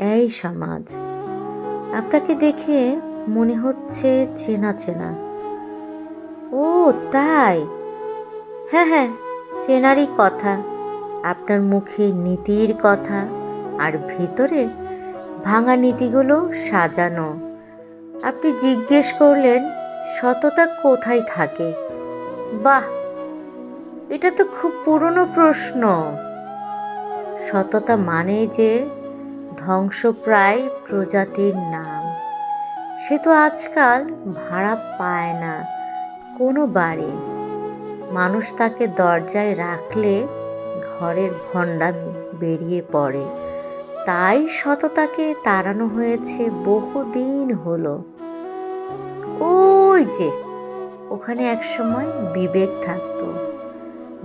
এই সমাজ, আপনাকে দেখে মনে হচ্ছে চেনা চেনা। ও তাই? হ্যাঁ হ্যাঁ, চেনারই কথা। আপনার মুখে নীতির কথা, আর ভিতরে ভাঙা নীতিগুলো সাজানো। আপনি জিজ্ঞেস করলেন সততা কোথায় থাকে। বাহ, এটা তো খুব পুরনো প্রশ্ন। সততা মানে যে ধ্বংসপ্রায় প্রজাতির নাম, সে তো আজকাল ভাড়া পায় না কোনো বাড়ি। মানুষ তাকে দরজায় রাখলে ঘরের ভণ্ডামি বেরিয়ে পড়ে। তাই সততাকে তাড়ানো হয়েছে বহুদিন হলো। ওই যে ওখানে একসময় বিবেক থাকতো,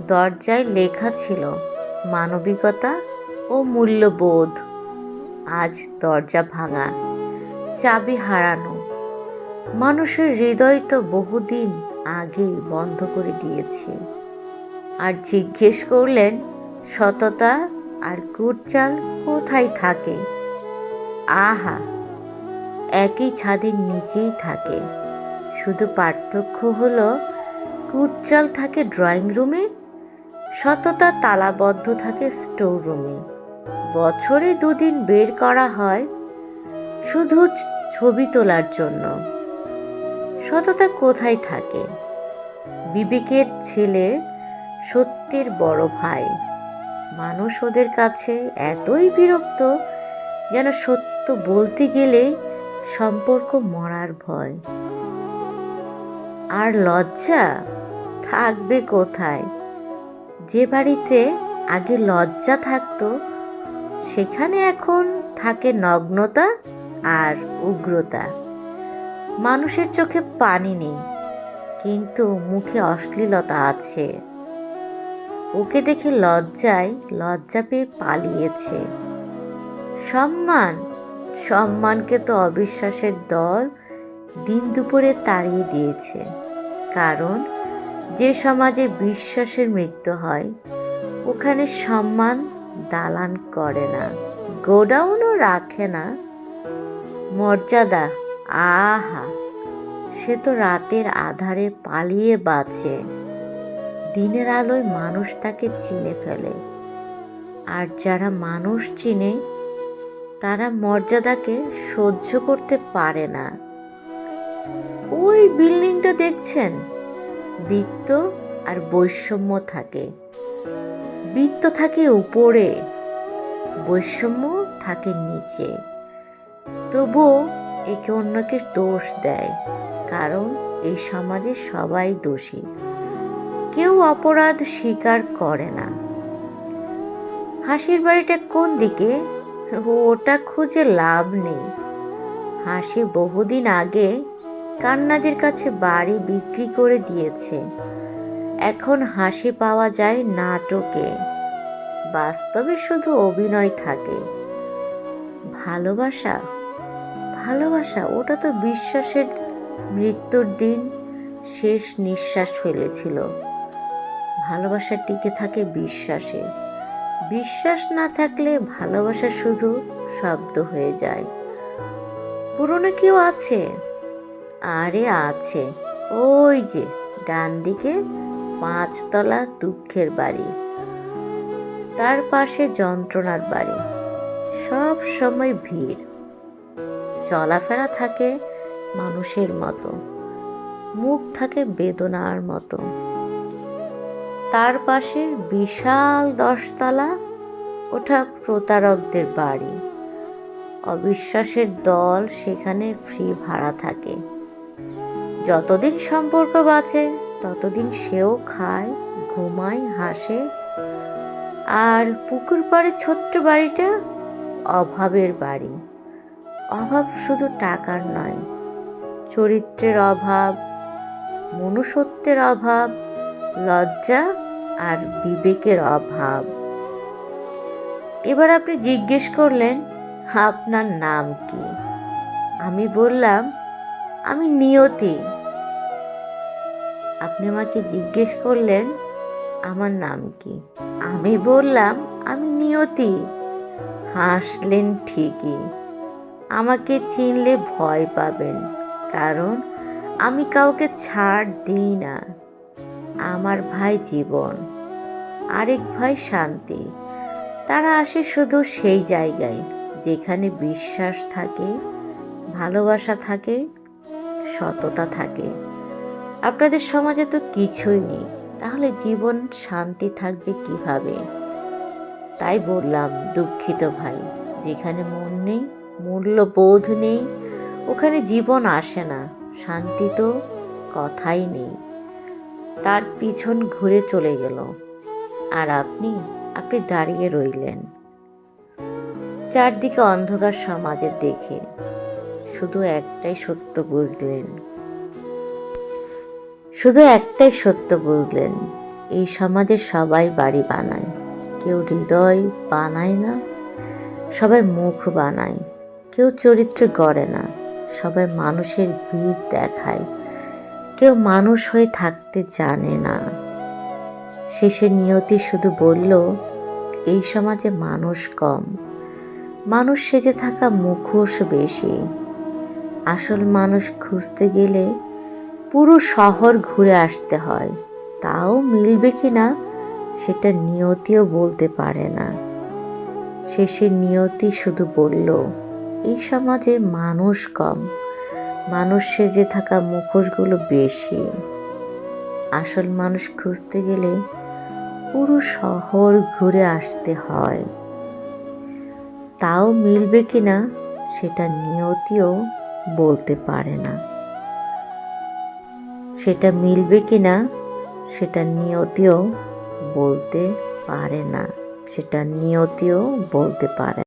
দরজায় লেখা ছিল মানবিকতা ও মূল্যবোধ। আজ দরজা ভাঙা, চাবি হারানো। মানুষের হৃদয় তো বহুদিন আগেই বন্ধ করে দিয়েছে। আর জিজ্ঞেস করলেন সততা আর কুটচাল কোথায় থাকে। আহা, একই ছাদের নিচেই থাকে, শুধু পার্থক্য হলো কুটচাল থাকে ড্রয়িং রুমে, সততা তালাবদ্ধ থাকে স্টোর রুমে। বছরে দুদিন বের করা হয় শুধু ছবি তোলার জন্য। সততা কোথায় থাকে? বিবেকের ছেলে, সত্যের বড় ভাই। মানুষ ওদের কাছে এতই বিরক্ত, যেন সত্য বলতে গেলেই সম্পর্ক মরার ভয়। আর লজ্জা থাকবে কোথায়? যে বাড়িতে আগে লজ্জা থাকতো, সেখানে এখন থাকে নগ্নতা আর উগ্রতা। মানুষের চোখে পানি নেই, কিন্তু মুখে অশ্লীলতা আছে। ওকে দেখে লজ্জা পেয়ে পালিয়েছে। সম্মান, সম্মানকে তো অবিশ্বাসের দল দিন দুপুরে তাড়িয়ে দিয়েছে। কারণ যে সমাজে বিশ্বাসের মৃত্যু হয়, ওখানে সম্মান দালান করে না, গোডাউনও রাখে না। মর্যাদা, আহা, সে তো রাতের আধারে পালিয়ে বাঁচে। দিনের আলোয় মানুষ তাকে চিনে ফেলে। আর যারা মানুষ চিনে, তারা মর্যাদাকে সহ্য করতে পারে না। ওই বিল্ডিংটা দেখছেন, বৃত্ত আর বৈষম্য থাকে। বৃত্ত থাকে উপরে, বৈষম্য থাকে নিচে। তবুও একে অন্যকে দোষ দেয়, কারণ এই সমাজে সবাই দোষী, কেউ অপরাধ স্বীকার করে না। হাসির বাড়িটা কোন দিকে? ওটা খুঁজে লাভ নেই। হাসি বহুদিন আগে কান্নাদের কাছে বাড়ি বিক্রি করে দিয়েছে। এখন হাসি পাওয়া যায় নাটকে, বাস্তবে শুধু অভিনয় থাকে। ভালোবাসা, ভালোবাসা ওটা তো বিশ্বাসের মৃত্যুর দিন শেষ নিঃশ্বাস ফেলেছিল। ভালোবাসা টিকে থাকে বিশ্বাসে। বিশ্বাস না থাকলে ভালোবাসা শুধু শব্দ হয়ে যায়। পুরনো কেউ আছে? আরে আছে, ওই যে ডান দিকে 5 তলা দুঃখের বাড়ি, তার পাশে যন্ত্রণার বাড়ি। সব সময় ভিড়, চলাফেরা থাকে মানুষের মতো, মুখ থাকে বেদনার মতো। তার পাশে বিশাল 10 তলা, ওটা প্রতারকদের বাড়ি। অবিশ্বাসের দল সেখানে ফ্রি ভাড়া থাকে। যতদিন সম্পর্ক বাঁচে ততদিন সেও খায়, ঘুমায়, হাসে। আর পুকুর পাড়ে ছোট্ট বাড়িটা অভাবের বাড়ি। অভাব শুধু টাকার নয়, চরিত্রের অভাব, মনুষ্যত্বের অভাব, লজ্জা আর বিবেকের অভাব। এবার আপনি জিজ্ঞেস করলেন আপনার নাম কি। আমি বললাম আমি নিয়তি। আপনি আমাকে জিজ্ঞেস করলেন আমার নাম কি। আমি বললাম আমি নিয়তি। হাসলেন ঠিকই, আমাকে চিনলে ভয় পাবেন, কারণ আমি কাউকে ছাড় দিই না। আমার ভাই জীবন, আরেক ভাই শান্তি। তারা আসে শুধু সেই জায়গায় যেখানে বিশ্বাস থাকে, ভালোবাসা থাকে, সততা থাকে। আপনাদের সমাজে তো কিছুই নেই, তাহলে জীবন শান্তি থাকবে কিভাবে? তাই বললাম, দুঃখিত ভাই, যেখানে মন নেই, মূল্যবোধ নেই, ওখানে জীবন আসে না, শান্তি তো কথাই নেই। তার পিছন ঘুরে চলে গেল, আর আপনি আপনি দাঁড়িয়ে রইলেন চারদিকে অন্ধকার সমাজের দেখে। শুধু একটাই সত্য বুঝলেন, শুধু একটাই সত্য বুঝলেন, এই সমাজে সবাই বাড়ি বানায়, কেউ হৃদয় বানায় না, সবাই মুখ বানায়। কেউ চরিত্র গড়ে না, সবাই মানুষের ভিড় দেখায়। কেউ মানুষ হয়ে থাকতে জানে না। শেষে নিয়তি শুধু বলল, এই সমাজে মানুষ কম, মানুষ সেজে থাকা মুখোশ বেশি। আসল মানুষ খুঁজতে গেলে পুরো শহর ঘুরে আসতে হয়, তাও মিলবে কিনা সেটা নিয়তিও বলতে পারে না। শেষে নিয়তি শুধু বলল, এই সমাজে মানুষ কম, মানুষ সেজে থাকা মুখোশগুলো বেশি। আসল মানুষ খুঁজতে গেলে পুরো শহর ঘুরে আসতে হয়, তাও মিলবে কিনা সেটা নিয়তিও বলতে পারে না। সেটা মিলবে কিনা সেটা নিয়তিও বলতে পারে না, সেটা নিয়তিও বলতে পারে।